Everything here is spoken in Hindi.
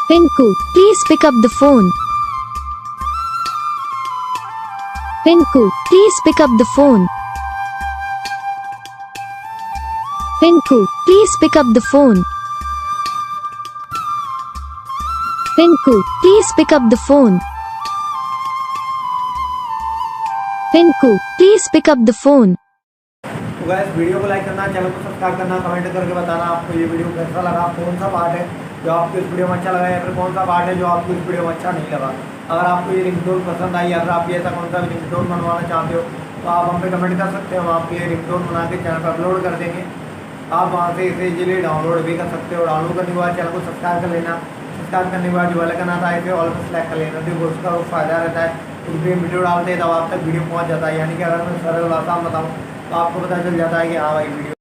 Pinku, please pick up the phone. Pinku, please pick up the phone. Pinku, please pick up the phone. Pinku, please pick up the phone. Pinku, please pick up the phone. तो गाइस वीडियो को लाइक करना, चैनल को सब्सक्राइब करना, कमेंट करके बताना आपको ये वीडियो कैसा लगा, कौन सा पार्ट है जो आपको इस वीडियो में अच्छा लगा या फिर कौन सा पार्ट है जो आपको इस वीडियो में अच्छा नहीं लगा। अगर आपको ये रिंगटोन पसंद आई, अगर आप ये ऐसा कौन सा भी रिंगटोन बनवाना चाहते हो तो आप हम पे कमेंट कर सकते हो। हम आपके लिए रिंगटोन बना के चैनल पर अपलोड कर देंगे। आप वहाँ से इसे इजीली डाउनलोड भी कर सकते हो। डाउनलोड करने के बाद चैनल को सब्सक्राइब कर लेना। सब्सक्राइब करने के बाद जो वाला करना था इसे ऑल पर सेलेक्ट कर लेना, तो उसका फ़ायदा रहता है। कुछ भी वीडियो डालते हैं तब आप तक वीडियो पहुँच जाता है। यानी कि अगर मैं सरल आसान बताऊँ तो आपको पता चल जाता है कि हाँ भाई वीडियो